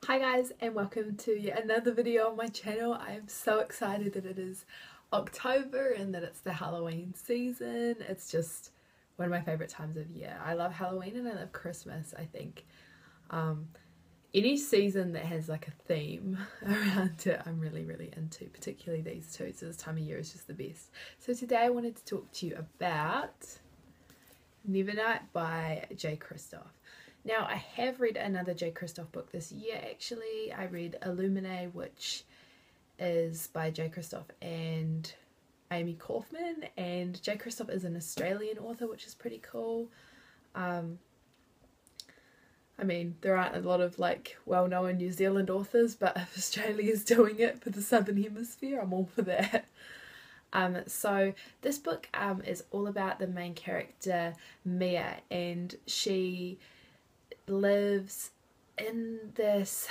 Hi guys, and welcome to yet another video on my channel. I am so excited that it is October and that it's the Halloween season. It's just one of my favourite times of year. I love Halloween and I love Christmas. I think any season that has like a theme around it I'm really into, particularly these two. So this time of year is just the best. So today I wanted to talk to you about Nevernight by Jay Kristoff. Now, I have read another Jay Kristoff book this year, actually. I read Illuminate, which is by Jay Kristoff and Amy Kaufman. And Jay Kristoff is an Australian author, which is pretty cool. I mean, there aren't a lot of like well-known New Zealand authors, but if Australia's doing it for the Southern Hemisphere, I'm all for that. So this book is all about the main character, Mia, and she lives in this,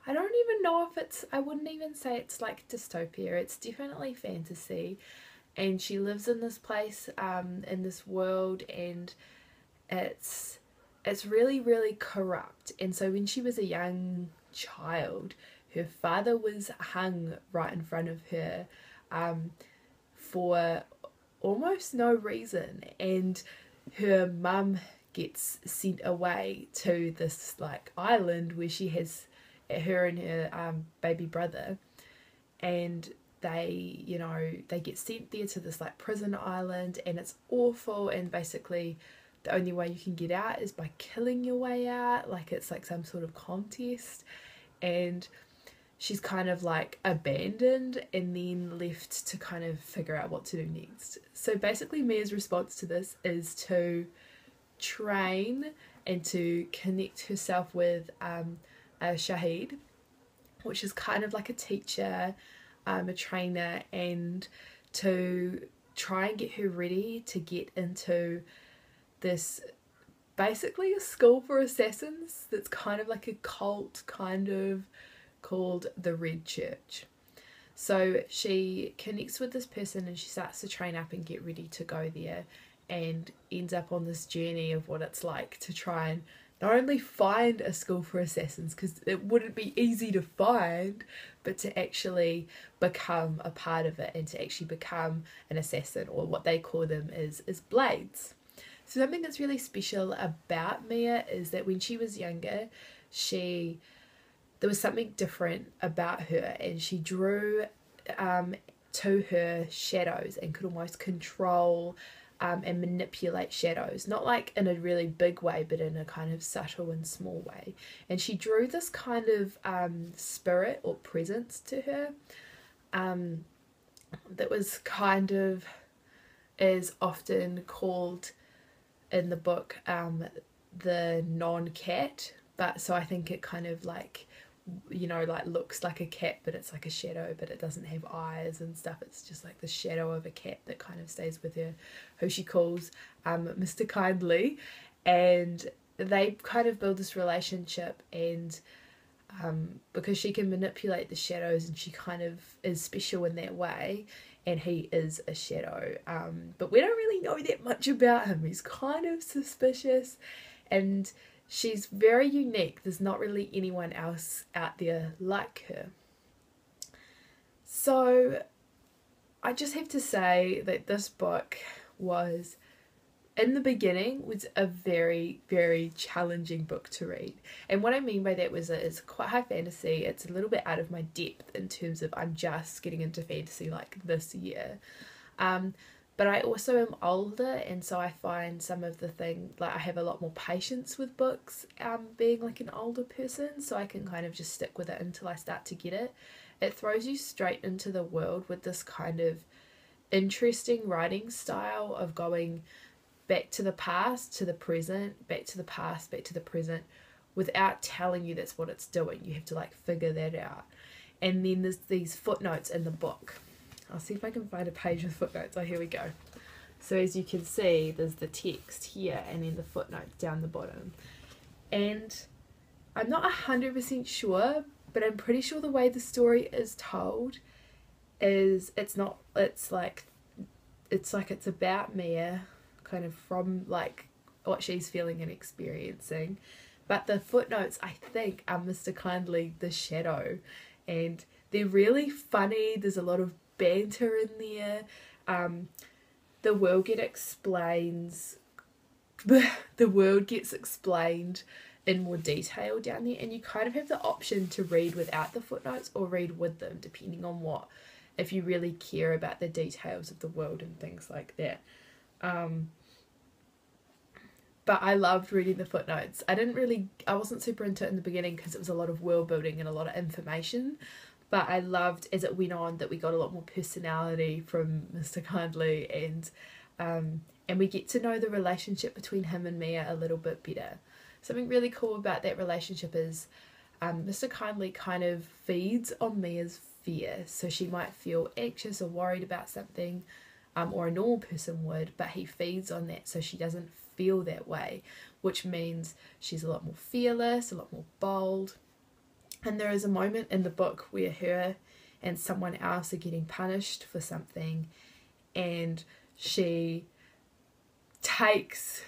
I don't even know if it's, I wouldn't even say it's like dystopia, it's definitely fantasy, and she lives in this place, in this world, and it's really corrupt. And so when she was a young child, her father was hung right in front of her for almost no reason, and her mum gets sent away to this like island where she has her and her baby brother, and they get sent there to this like prison island, and it's awful, and basically the only way you can get out is by killing your way out, like it's like some sort of contest, and she's kind of like abandoned and then left to kind of figure out what to do next. So basically Mia's response to this is to train and to connect herself with a Shahid, which is kind of like a teacher, a trainer, and to try and get her ready to get into this, basically a school for assassins that's kind of like a cult, kind of called the Red Church. So she connects with this person and she starts to train up and get ready to go there, and ends up on this journey of what it's like to try and not only find a school for assassins, because it wouldn't be easy to find, but to actually become a part of it and to actually become an assassin, or what they call them is blades. So something that's really special about Mia is that when she was younger, there was something different about her, and she drew to her shadows and could almost control and manipulate shadows, not like in a really big way, but in a kind of subtle and small way. And she drew this kind of spirit or presence to her that was kind of, is often called in the book the non-cat, but so I think it kind of like, like looks like a cat, but it's like a shadow, but it doesn't have eyes and stuff. It's just like the shadow of a cat that kind of stays with her, who she calls Mr. Kindly, and they kind of build this relationship, and because she can manipulate the shadows and she kind of is special in that way, and he is a shadow, but we don't really know that much about him. He's kind of suspicious, and she's very unique. There's not really anyone else out there like her. So I just have to say that this book was, in the beginning, was a very challenging book to read. And what I mean by that was that it's quite high fantasy. It's a little bit out of my depth in terms of I'm just getting into fantasy like this year. But I also am older, and so I find some of the things, like I have a lot more patience with books, being like an older person, so I can kind of just stick with it until I start to get it. It throws you straight into the world with this kind of interesting writing style of going back to the past, to the present, back to the past, back to the present, without telling you that's what it's doing. You have to like figure that out. And then there's these footnotes in the book. I'll see if I can find a page with footnotes. Oh, here we go. So as you can see, there's the text here and then the footnotes down the bottom. And I'm not 100% sure, but I'm pretty sure the way the story is told is it's about Mia, kind of from like what she's feeling and experiencing, But the footnotes, I think, are Mr. Kindly the shadow, and they're really funny. There's a lot of banter in there. The world the world gets explained in more detail down there, and you kind of have the option to read without the footnotes or read with them, depending on if you really care about the details of the world and things like that. But I loved reading the footnotes. I wasn't super into it in the beginning because it was a lot of world building and a lot of information. But I loved, as it went on, that we got a lot more personality from Mr. Kindly, and we get to know the relationship between him and Mia a little bit better. Something really cool about that relationship is Mr. Kindly kind of feeds on Mia's fear. So she might feel anxious or worried about something, or a normal person would, but he feeds on that so she doesn't feel that way, which means she's a lot more fearless, a lot more bold. And there is a moment in the book where her and someone else are getting punished for something, and she says,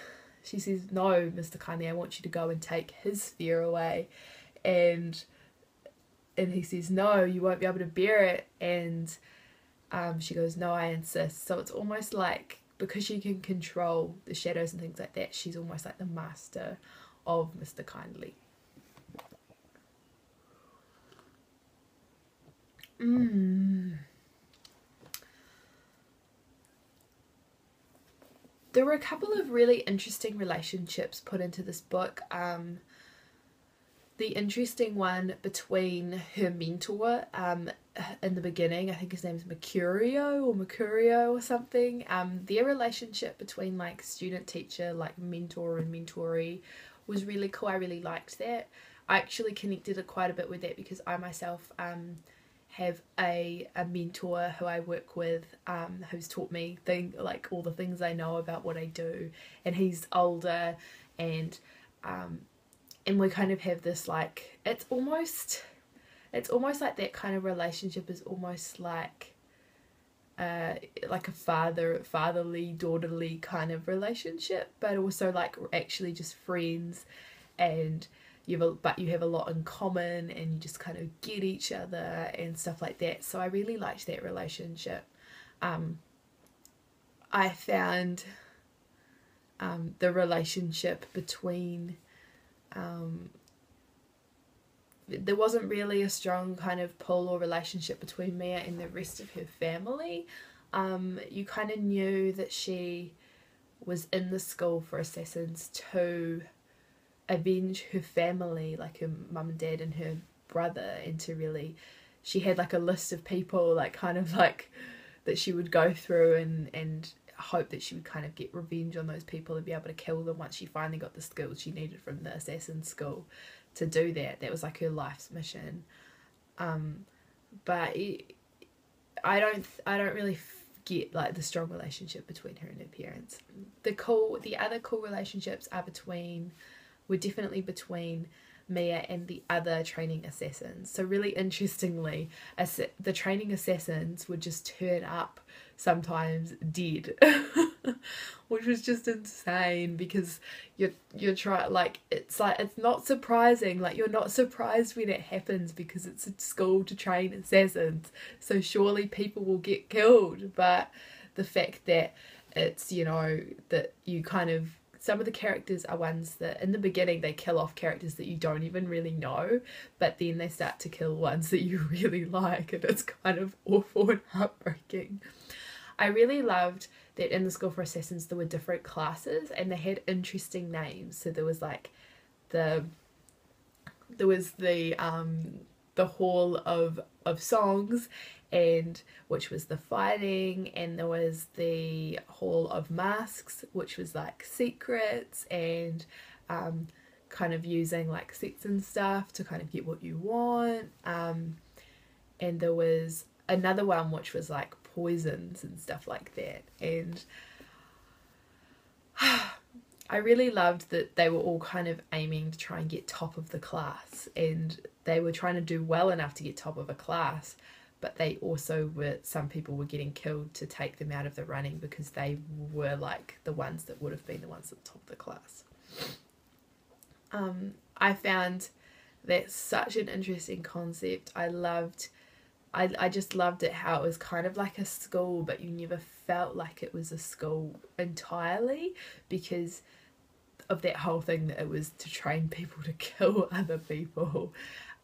"No, Mr. Kindly, I want you to go and take his fear away." And he says, "No, you won't be able to bear it." And she goes, "No, I insist." So it's almost like, because she can control the shadows and things like that, she's almost like the master of Mr. Kindly. There were a couple of really interesting relationships put into this book. The interesting one between her mentor in the beginning, I think his name's Mercurio or something. Their relationship between like student teacher, like mentor and mentoree, was really cool. I really liked that. I actually connected it quite a bit with that because I myself have a mentor who I work with, who's taught me all the things I know about what I do, and he's older, and we kind of have this like, it's almost like that kind of relationship is almost like a fatherly daughterly kind of relationship, but also like actually just friends, and you have a lot in common, and you just kind of get each other and stuff like that. So I really liked that relationship. I found the relationship between there wasn't really a strong kind of pull or relationship between Mia and the rest of her family. You kind of knew that she was in the school for assassins to avenge her family, like her mum and dad and her brother, and to really, she had like a list of people like kind of like that she would go through and hope that she would kind of get revenge on those people and be able to kill them once she finally got the skills she needed from the assassin school to do that. That was like her life's mission. But I don't really get like the strong relationship between her and her parents. The other cool relationships were definitely between Mia and the other training assassins. So really interestingly, the training assassins would just turn up sometimes dead, which was just insane, because you're trying, like it's not surprising, like you're not surprised when it happens because it's a school to train assassins, so surely people will get killed. But the fact that it's, that you kind of, some of the characters are ones that in the beginning they kill off characters that you don't even really know, but then they start to kill ones that you really like, and it's kind of awful and heartbreaking. I really loved that in the School for Assassins there were different classes and they had interesting names. So there was like the Hall of Songs, and which was the fighting, and there was the Hall of Masks, which was like secrets and kind of using like sex and stuff to kind of get what you want, and there was another one which was like poisons and stuff like that. And I really loved that they were all kind of aiming to try and get top of the class, and they were trying to do well enough to get top of a class, but they also some people were getting killed to take them out of the running because they were like the ones that would have been the ones at the top of the class. I found that such an interesting concept. I just loved it how it was kind of like a school, but you never felt like it was a school entirely because of that whole thing that it was to train people to kill other people.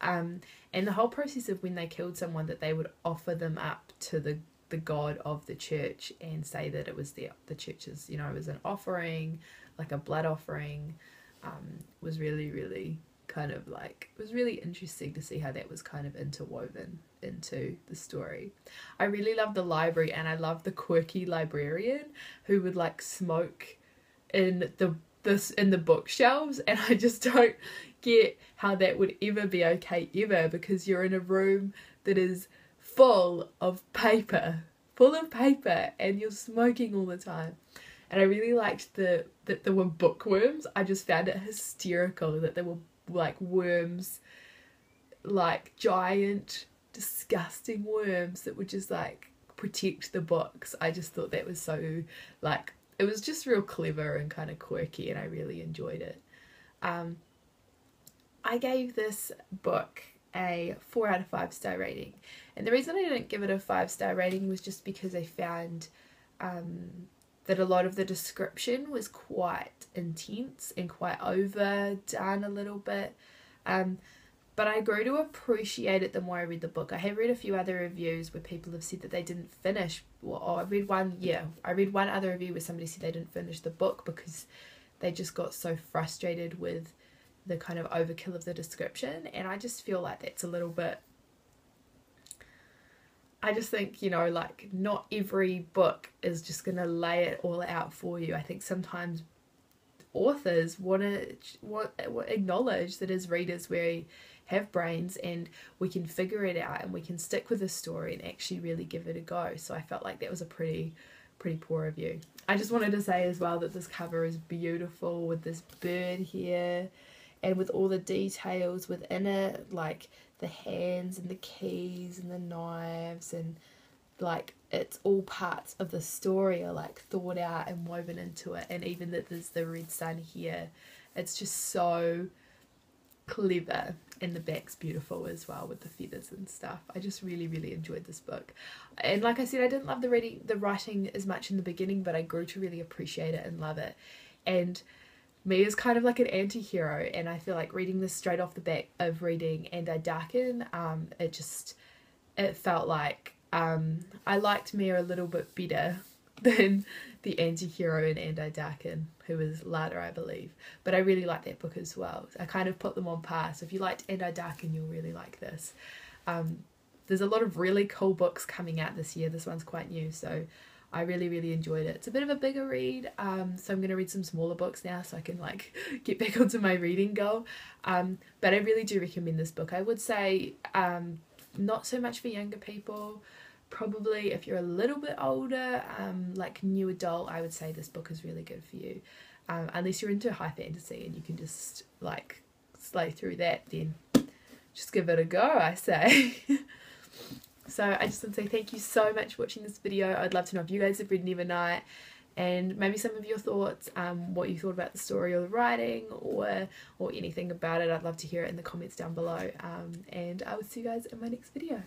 And the whole process of when they killed someone, that they would offer them up to the god of the church and say that it was the church's, you know, it was an offering, like a blood offering, was really, really kind of like, it was really interesting to see how that was kind of interwoven into the story. I really loved the library, and I loved the quirky librarian who would like smoke in the bookshelves, and I just don't get how that would ever be okay ever, because you're in a room that is full of paper and you're smoking all the time. And I really liked that there were bookworms. I just found it hysterical that there were like worms, like giant disgusting worms that would just like protect the books. I just thought that was so, like, it was just real clever and kind of quirky, and I really enjoyed it. I gave this book a 4 out of 5-star rating, and the reason I didn't give it a 5-star rating was just because I found that a lot of the description was quite intense and quite overdone a little bit, but I grew to appreciate it the more I read the book. I have read a few other reviews where people have said that they didn't finish, I read one other review where somebody said they didn't finish the book because they just got so frustrated with the kind of overkill of the description, and I just feel like that's a little bit, I just think, you know, like, not every book is just going to lay it all out for you. I think sometimes authors want to acknowledge that as readers we have brains and we can figure it out and we can stick with the story and actually really give it a go. So I felt like that was a pretty poor review. I just wanted to say as well that this cover is beautiful with this bird here and with all the details within it, like the hands and the keys and the knives, and like it's all parts of the story are like thought out and woven into it. And even that there's the red sun here, it's just so clever, and the back's beautiful as well with the feathers and stuff. I just really enjoyed this book, and like I said, I didn't love the writing as much in the beginning, but I grew to really appreciate it and love it. And me is kind of like an anti-hero, and I feel like reading this straight off the back of reading And I Darken, it felt like I liked Mia a little bit better than the anti-hero in And I Darken, who was Lada, I believe. But I really like that book as well. I kind of put them on par. So if you liked And I Darken, you'll really like this. There's a lot of really cool books coming out this year. This one's quite new, so I really enjoyed it. It's a bit of a bigger read, so I'm going to read some smaller books now so I can like get back onto my reading goal. But I really do recommend this book. I would say not so much for younger people. Probably if you're a little bit older, like new adult, I would say this book is really good for you. Unless you're into high fantasy and you can just like slay through that, then just give it a go, I say. So I just want to say thank you so much for watching this video. I'd love to know if you guys have read Nevernight, and maybe some of your thoughts, what you thought about the story or the writing, or anything about it. I'd love to hear it in the comments down below, and I will see you guys in my next video.